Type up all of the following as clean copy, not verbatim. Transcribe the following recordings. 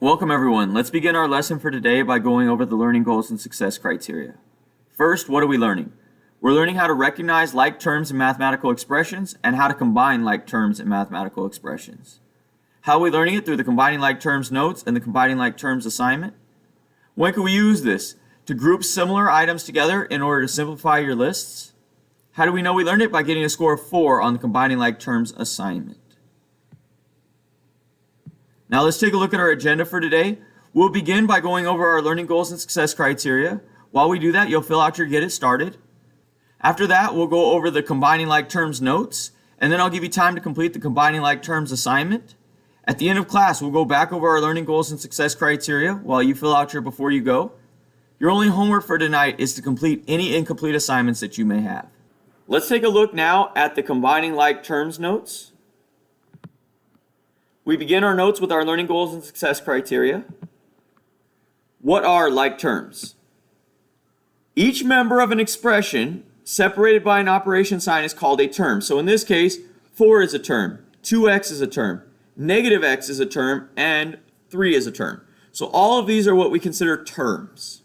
Welcome everyone. Let's begin our lesson for today by going over the learning goals and success criteria. First, what are we learning? We're learning how to recognize like terms in mathematical expressions and how to combine like terms in mathematical expressions. How are we learning it? Through the combining like terms notes and the combining like terms assignment. When can we use this? To group similar items together in order to simplify your lists. How do we know we learned it? By getting a score of 4 on the combining like terms assignment. Now let's take a look at our agenda for today. We'll begin by going over our learning goals and success criteria. While we do that, you'll fill out your Get It Started. After that, we'll go over the combining like terms notes, and then I'll give you time to complete the combining like terms assignment. At the end of class, we'll go back over our learning goals and success criteria while you fill out your before you go. Your only homework for tonight is to complete any incomplete assignments that you may have. Let's take a look now at the combining like terms notes. We begin our notes with our learning goals and success criteria. What are like terms? Each member of an expression separated by an operation sign is called a term. So in this case, 4 is a term, 2x is a term, negative x is a term, and 3 is a term. So all of these are what we consider terms.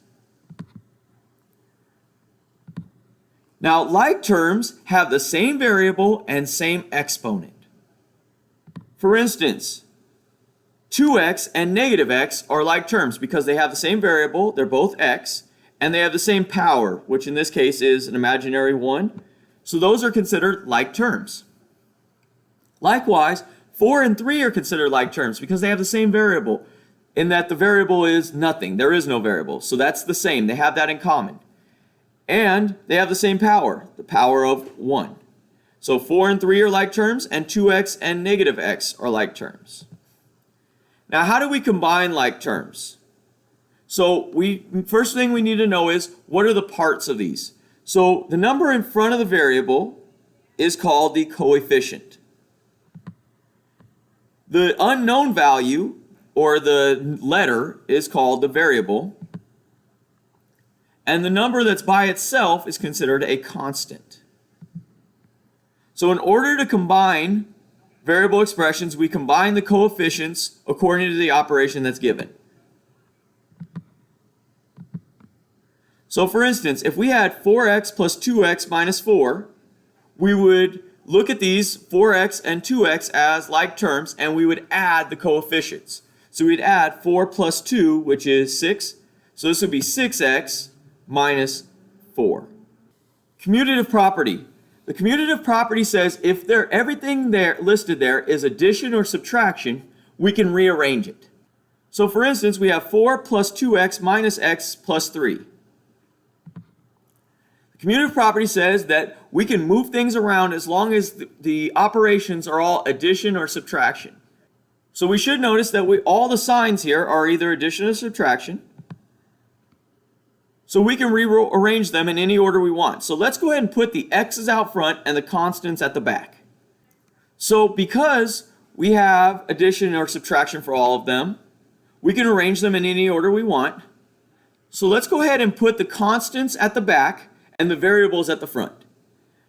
Now, like terms have the same variable and same exponent. For instance, 2x and negative x are like terms because they have the same variable, they're both x, and they have the same power, which in this case is an imaginary 1. So those are considered like terms. Likewise, 4 and 3 are considered like terms because they have the same variable, in that the variable is nothing. There is no variable. So that's the same. They have that in common. And they have the same power, the power of 1. So 4 and 3 are like terms, and 2x and negative x are like terms. Now, how do we combine like terms? So first thing we need to know is, what are the parts of these? So the number in front of the variable is called the coefficient. The unknown value, or the letter, is called the variable. And the number that's by itself is considered a constant. So in order to combine variable expressions, we combine the coefficients according to the operation that's given. So for instance, if we had 4x plus 2x minus 4, we would look at these 4x and 2x as like terms, and we would add the coefficients. So we'd add 4 plus 2, which is 6. So this would be 6x minus 4. Commutative property. The commutative property says if everything there listed there is addition or subtraction, we can rearrange it. So for instance, we have 4 plus 2x minus x plus 3. The commutative property says that we can move things around as long as the operations are all addition or subtraction. So we should notice that all the signs here are either addition or subtraction. So we can rearrange them in any order we want. So let's go ahead and put the x's out front and the constants at the back. So because we have addition or subtraction for all of them, we can arrange them in any order we want. So let's go ahead and put the constants at the back and the variables at the front.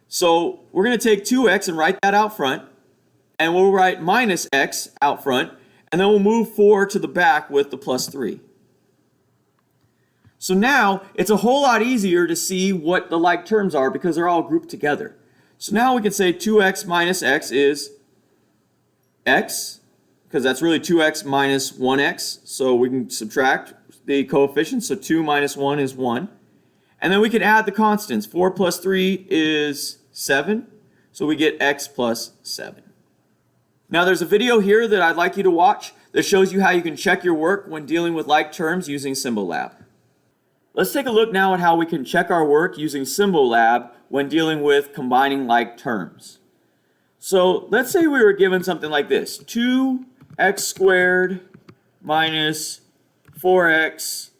So we're going to take 2x and write that out front, and we'll write minus x out front, and then we'll move 4 to the back with the plus 3. So now it's a whole lot easier to see what the like terms are because they're all grouped together. So now we can say 2x minus x is x, because that's really 2x minus 1x. So we can subtract the coefficients. So 2 minus 1 is 1. And then we can add the constants. 4 plus 3 is 7. So we get x plus 7. Now there's a video here that I'd like you to watch that shows you how you can check your work when dealing with like terms using Symbolab. Let's take a look now at how we can check our work using Symbolab when dealing with combining like terms. So let's say we were given something like this: 2x squared minus 4x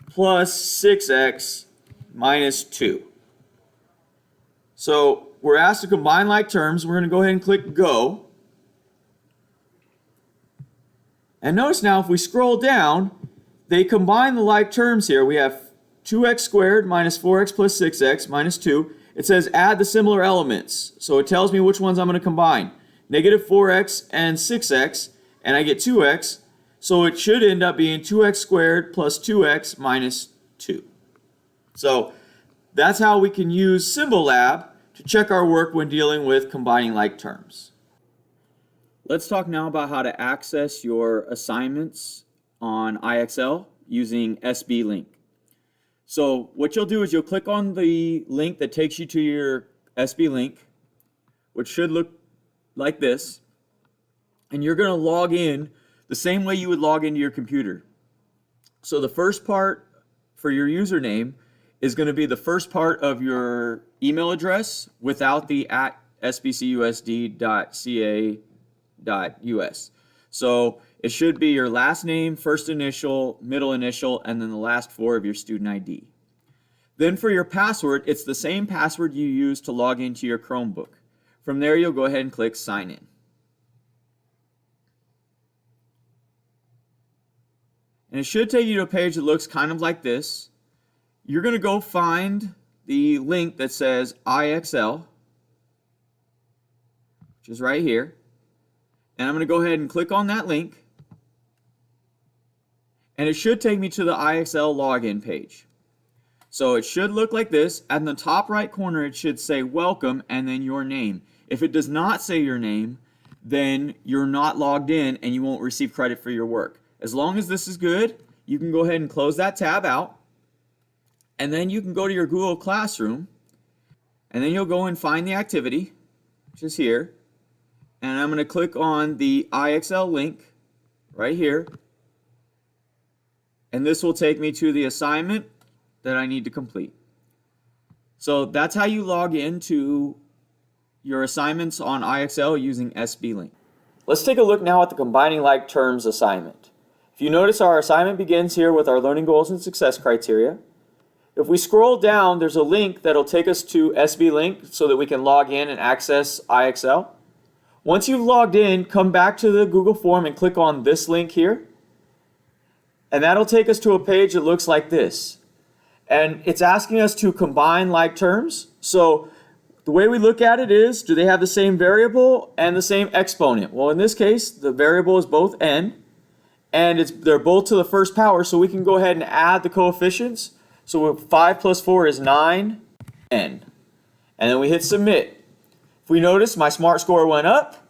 plus 6x minus 2. So we're asked to combine like terms. We're going to go ahead and click Go. And notice now if we scroll down, they combine the like terms here. We have 2x squared minus 4x plus 6x minus 2. It says add the similar elements. So it tells me which ones I'm going to combine. Negative 4x and 6x, and I get 2x. So it should end up being 2x squared plus 2x minus 2. So that's how we can use Symbolab to check our work when dealing with combining like terms. Let's talk now about how to access your assignments on IXL using SBLink. So what you'll do is you'll click on the link that takes you to your SBLink, which should look like this, and you're going to log in the same way you would log into your computer. So the first part for your username is going to be the first part of your email address without the @sbcusd.ca.us. So it should be your last name, first initial, middle initial, and then the last 4 of your student ID. Then for your password, it's the same password you use to log into your Chromebook. From there, you'll go ahead and click Sign In. And it should take you to a page that looks kind of like this. You're going to go find the link that says IXL, which is right here. And I'm going to go ahead and click on that link. And it should take me to the IXL login page. So it should look like this. At the top right corner, it should say welcome and then your name. If it does not say your name, then you're not logged in and you won't receive credit for your work. As long as this is good, you can go ahead and close that tab out. And then you can go to your Google Classroom. And then you'll go and find the activity, which is here. And I'm going to click on the IXL link right here. And this will take me to the assignment that I need to complete. So that's how you log into your assignments on IXL using SBLink. Let's take a look now at the combining like terms assignment. If you notice, our assignment begins here with our learning goals and success criteria. If we scroll down, there's a link that'll take us to SBLink so that we can log in and access IXL. Once you've logged in, come back to the Google form and click on this link here. And that'll take us to a page that looks like this. And it's asking us to combine like terms. So the way we look at it is, do they have the same variable and the same exponent? Well, in this case, the variable is both n, and they're both to the first power, so we can go ahead and add the coefficients. So 5 plus 4 is 9n. And then we hit submit. If we notice, my SMART score went up,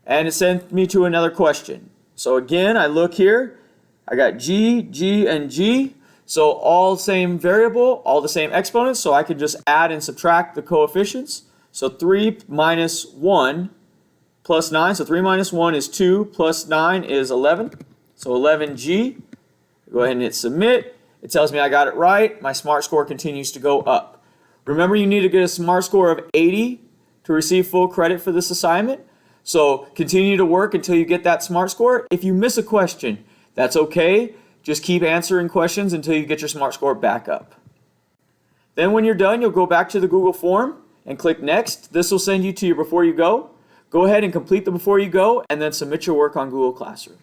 and it sent me to another question. So again, I look here, I got G, G, and G. So all the same variable, all the same exponents, so I can just add and subtract the coefficients. So 3 minus 1 plus 9, so 3 minus 1 is 2, plus 9 is 11. So 11G. Go ahead and hit submit. It tells me I got it right. My SMART score continues to go up. Remember, you need to get a SMART score of 80 to receive full credit for this assignment. So continue to work until you get that SMART score. If you miss a question, that's okay. Just keep answering questions until you get your SMART score back up. Then when you're done, you'll go back to the Google form and click Next. This will send you to your Before You Go. Go ahead and complete the Before You Go and then submit your work on Google Classroom.